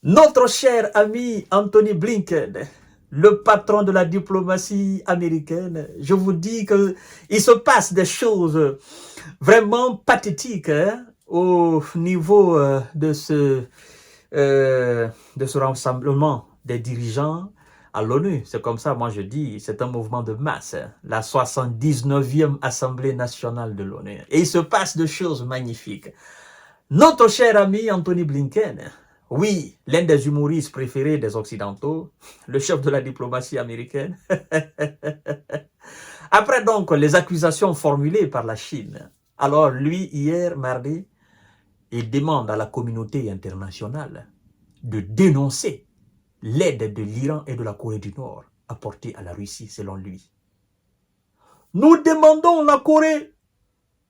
Notre cher ami Anthony Blinken, le patron de la diplomatie américaine, je vous dis qu'il se passe des choses vraiment pathétiques au niveau de ce rassemblement des dirigeants à l'ONU. C'est comme ça, moi je dis, c'est un mouvement de masse, la 79e Assemblée nationale de l'ONU. Et il se passe des choses magnifiques. Notre cher ami Anthony Blinken, oui, l'un des humoristes préférés des Occidentaux, le chef de la diplomatie américaine, après donc les accusations formulées par la Chine, alors lui, hier, mardi, il demande à la communauté internationale de dénoncer l'aide de l'Iran et de la Corée du Nord apportée à la Russie, selon lui. Nous demandons la Corée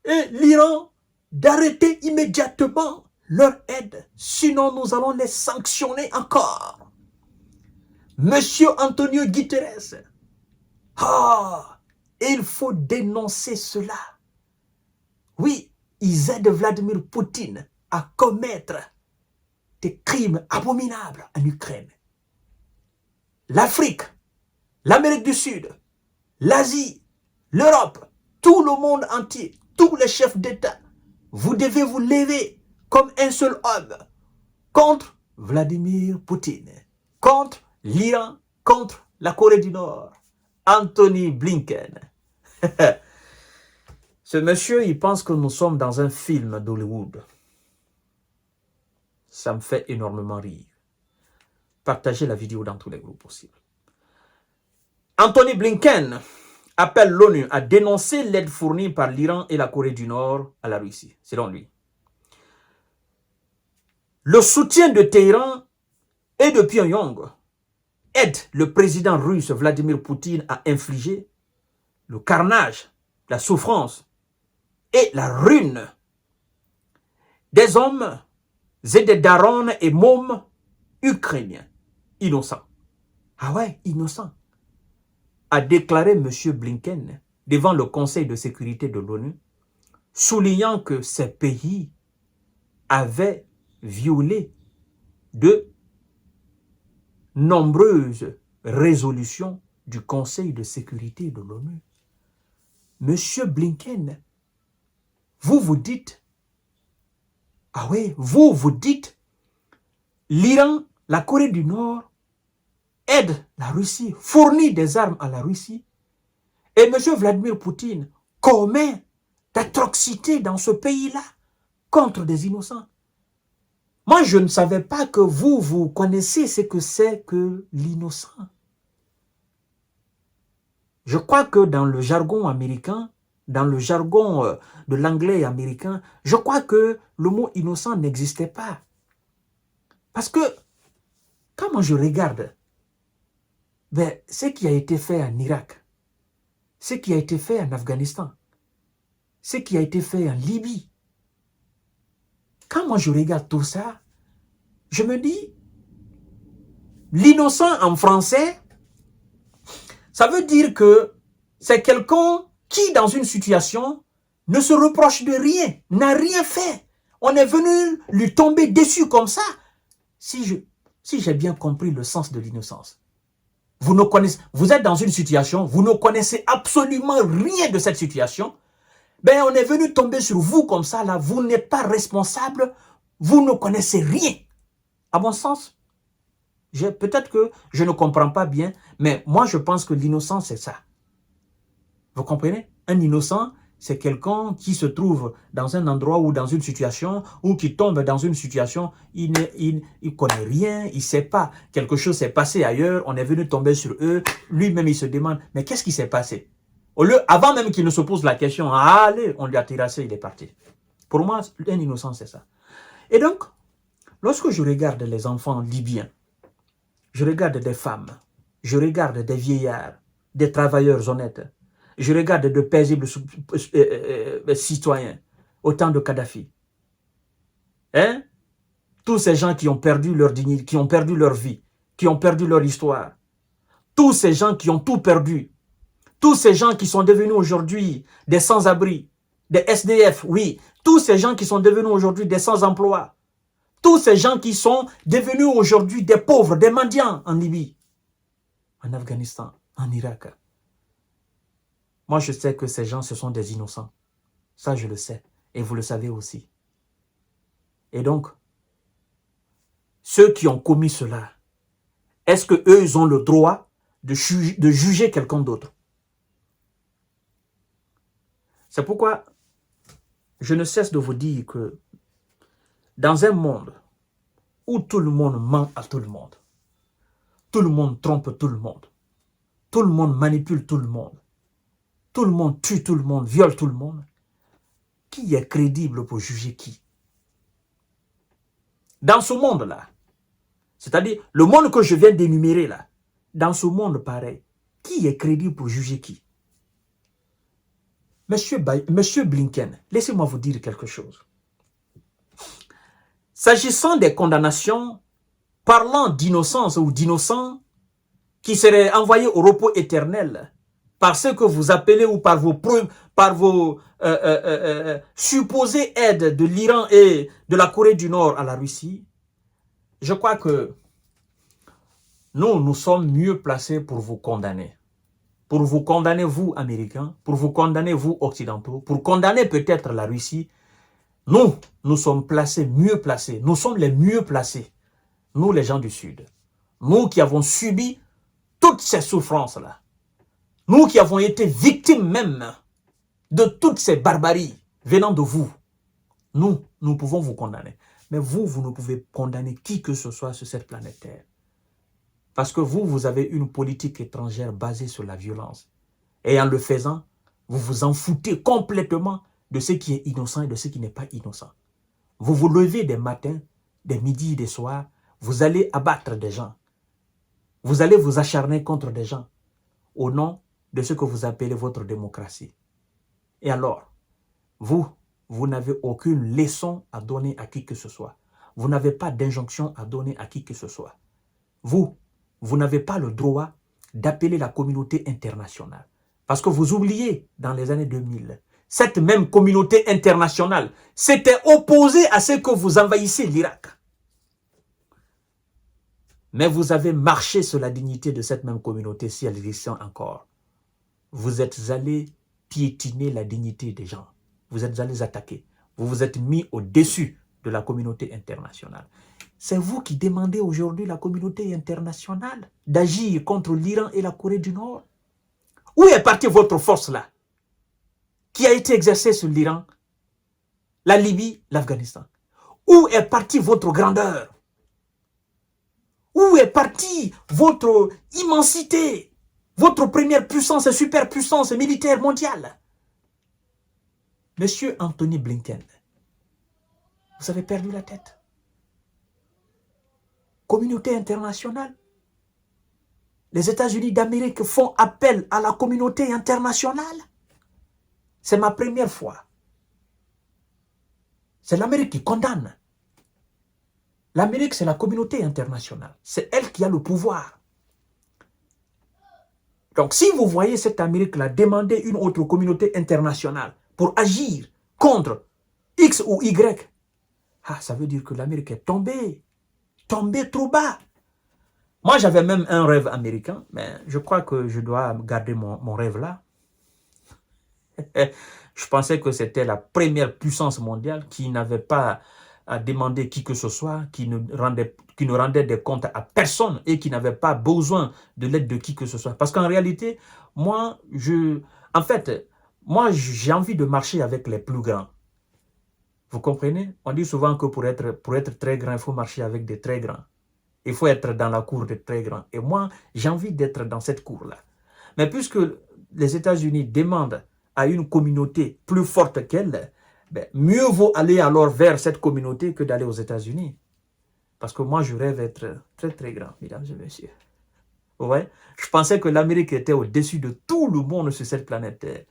et l'Iran d'arrêter immédiatement leur aide, sinon nous allons les sanctionner encore. Monsieur Antonio Guterres, il faut dénoncer cela. Oui, ils aident Vladimir Poutine à commettre des crimes abominables en Ukraine. L'Afrique, l'Amérique du Sud, l'Asie, l'Europe, tout le monde entier, tous les chefs d'État, vous devez vous lever comme un seul homme contre Vladimir Poutine, contre l'Iran, contre la Corée du Nord. Anthony Blinken. Ce monsieur, il pense que nous sommes dans un film d'Hollywood. Ça me fait énormément rire. Partagez la vidéo dans tous les groupes possibles. Anthony Blinken appelle l'ONU à dénoncer l'aide fournie par l'Iran et la Corée du Nord à la Russie, selon lui. Le soutien de Téhéran et de Pyongyang aide le président russe Vladimir Poutine à infliger le carnage, la souffrance et la ruine des hommes et des darons et mômes ukrainiens innocents. Ah ouais, innocents, a déclaré M. Blinken devant le Conseil de sécurité de l'ONU, soulignant que ces pays avaient violé de nombreuses résolutions du Conseil de sécurité de l'ONU. Monsieur Blinken, vous vous dites, ah oui, vous vous dites, l'Iran, la Corée du Nord aide la Russie, fournit des armes à la Russie, et monsieur Vladimir Poutine commet d'atrocités dans ce pays-là contre des innocents. Moi, je ne savais pas que vous connaissez ce que c'est que l'innocent. Je crois que dans le jargon américain, dans le jargon de l'anglais américain, je crois que le mot innocent n'existait pas. Parce que, quand moi je regarde ce qui a été fait en Irak, ce qui a été fait en Afghanistan, ce qui a été fait en Libye, quand moi je regarde tout ça, je me dis, l'innocent en français, ça veut dire que c'est quelqu'un qui, dans une situation, ne se reproche de rien, n'a rien fait. On est venu lui tomber dessus comme ça. Si j'ai bien compris le sens de l'innocence. Vous êtes dans une situation, vous ne connaissez absolument rien de cette situation. Ben, on est venu tomber sur vous comme ça, là, vous n'êtes pas responsable, vous ne connaissez rien. À mon sens, peut-être que je ne comprends pas bien, mais moi je pense que l'innocence c'est ça. Vous comprenez? Un innocent, c'est quelqu'un qui se trouve dans un endroit ou dans une situation, ou qui tombe dans une situation, il ne connaît rien, il ne sait pas, quelque chose s'est passé ailleurs, on est venu tomber sur eux, lui-même il se demande, mais qu'est-ce qui s'est passé? Avant même qu'il ne se pose la question, allez, on lui a terrassé, il est parti. Pour moi, un innocent c'est ça. Et donc, lorsque je regarde les enfants libyens, je regarde des femmes, je regarde des vieillards, des travailleurs honnêtes, je regarde de paisibles citoyens au temps de Kadhafi. Hein? Tous ces gens qui ont perdu leur dignité, qui ont perdu leur vie, qui ont perdu leur histoire. Tous ces gens qui ont tout perdu. Tous ces gens qui sont devenus aujourd'hui des sans-abri, des SDF, oui. Tous ces gens qui sont devenus aujourd'hui des sans-emploi. tous ces gens qui sont devenus aujourd'hui des pauvres, des mendiants en Libye, en Afghanistan, en Irak. Moi, je sais que ces gens, ce sont des innocents. Ça, je le sais. Et vous le savez aussi. Et donc, ceux qui ont commis cela, est-ce qu'eux, ils ont le droit de juger quelqu'un d'autre? C'est pourquoi je ne cesse de vous dire que dans un monde où tout le monde ment à tout le monde trompe tout le monde manipule tout le monde tue tout le monde, viole tout le monde, qui est crédible pour juger qui? Dans ce monde-là, c'est-à-dire le monde que je viens d'énumérer là, dans ce monde pareil, qui est crédible pour juger qui? Monsieur Blinken, laissez-moi vous dire quelque chose. S'agissant des condamnations, parlant d'innocence ou d'innocents qui seraient envoyés au repos éternel par ce que vous appelez ou par vos supposées aides de l'Iran et de la Corée du Nord à la Russie, je crois que nous sommes mieux placés pour vous condamner. Pour vous condamner, vous, Américains, pour vous condamner, vous, Occidentaux, pour condamner peut-être la Russie, nous sommes mieux placés. Nous sommes les mieux placés, nous, les gens du Sud. Nous qui avons subi toutes ces souffrances-là. Nous qui avons été victimes même de toutes ces barbaries venant de vous. Nous pouvons vous condamner. Mais vous ne pouvez condamner qui que ce soit sur cette planète Terre. Parce que vous avez une politique étrangère basée sur la violence. Et en le faisant, vous vous en foutez complètement de ce qui est innocent et de ce qui n'est pas innocent. Vous vous levez des matins, des midis, des soirs, vous allez abattre des gens. Vous allez vous acharner contre des gens au nom de ce que vous appelez votre démocratie. Et alors, vous n'avez aucune leçon à donner à qui que ce soit. Vous n'avez pas d'injonction à donner à qui que ce soit. Vous n'avez pas le droit d'appeler la communauté internationale. Parce que vous oubliez, dans les années 2000, cette même communauté internationale s'était opposée à ce que vous envahissiez l'Irak. Mais vous avez marché sur la dignité de cette même communauté si elle existait encore. Vous êtes allés piétiner la dignité des gens. Vous êtes allés attaquer. Vous vous êtes mis au-dessus de la communauté internationale. C'est vous qui demandez aujourd'hui à la communauté internationale d'agir contre l'Iran et la Corée du Nord. Où est partie votre force là, qui a été exercée sur l'Iran, la Libye, l'Afghanistan? Où est partie votre grandeur? Où est partie votre immensité, votre première puissance et superpuissance militaire mondiale? Monsieur Anthony Blinken, vous avez perdu la tête. Communauté internationale. Les États-Unis d'Amérique font appel à la communauté internationale. C'est ma première fois. C'est l'Amérique qui condamne. L'Amérique, c'est la communauté internationale. C'est elle qui a le pouvoir. Donc, si vous voyez cette Amérique-là demander une autre communauté internationale pour agir contre X ou Y, ça veut dire que l'Amérique est tombée trop bas. Moi, j'avais même un rêve américain, mais je crois que je dois garder mon rêve là. Je pensais que c'était la première puissance mondiale qui n'avait pas à demander qui que ce soit, qui ne rendait des comptes à personne et qui n'avait pas besoin de l'aide de qui que ce soit. Parce qu'en réalité, moi, j'ai envie de marcher avec les plus grands. Vous comprenez? On dit souvent que pour être très grand, il faut marcher avec des très grands. Il faut être dans la cour des très grands. Et moi, j'ai envie d'être dans cette cour-là. Mais puisque les États-Unis demandent à une communauté plus forte qu'elle, mieux vaut aller alors vers cette communauté que d'aller aux États-Unis. Parce que moi, je rêve d'être très très grand, mesdames et messieurs. Ouais? Je pensais que l'Amérique était au-dessus de tout le monde sur cette planète Terre.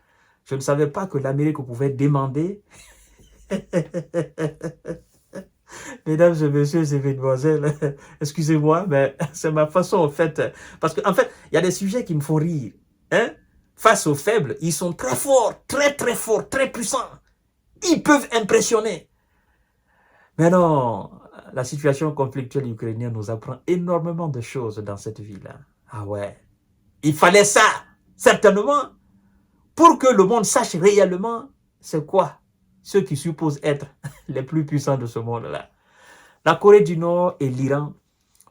Je ne savais pas que l'Amérique pouvait demander... Mesdames et messieurs et mesdemoiselles, excusez-moi, mais c'est ma façon en fait. Parce qu'en fait, il y a des sujets qui me font rire. Hein? Face aux faibles, ils sont très forts, très puissants. Ils peuvent impressionner. Mais non, la situation conflictuelle ukrainienne nous apprend énormément de choses dans cette vie-là. Ah ouais. Il fallait ça, certainement, pour que le monde sache réellement c'est quoi ceux qui supposent être les plus puissants de ce monde-là. La Corée du Nord et l'Iran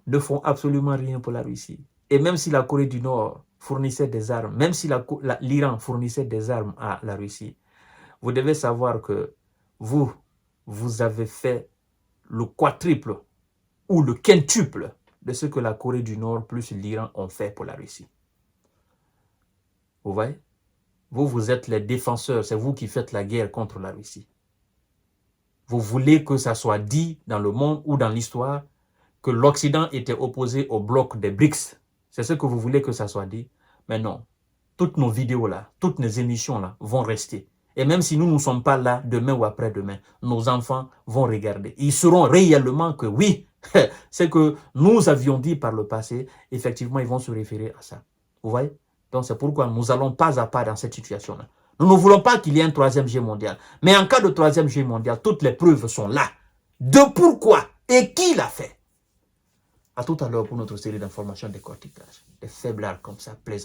ne font absolument rien pour la Russie. Et même si la Corée du Nord fournissait des armes, même si l'Iran fournissait des armes à la Russie, vous devez savoir que vous avez fait le quadruple ou le quintuple de ce que la Corée du Nord plus l'Iran ont fait pour la Russie. Vous voyez? Vous êtes les défenseurs, c'est vous qui faites la guerre contre la Russie. Vous voulez que ça soit dit dans le monde ou dans l'histoire que l'Occident était opposé au bloc des BRICS. C'est ce que vous voulez que ça soit dit. Mais non, toutes nos vidéos là, toutes nos émissions là vont rester. Et même si nous ne sommes pas là demain ou après-demain, nos enfants vont regarder. Ils sauront réellement que oui, c'est que nous avions dit par le passé, effectivement, ils vont se référer à ça. Vous voyez? Donc c'est pourquoi nous allons pas à pas dans cette situation-là. Nous ne voulons pas qu'il y ait un troisième guerre mondial. Mais en cas de troisième guerre mondial, toutes les preuves sont là. De pourquoi et qui l'a fait. À tout à l'heure pour notre série d'informations décortiquage. Des faiblards comme ça, plaisants.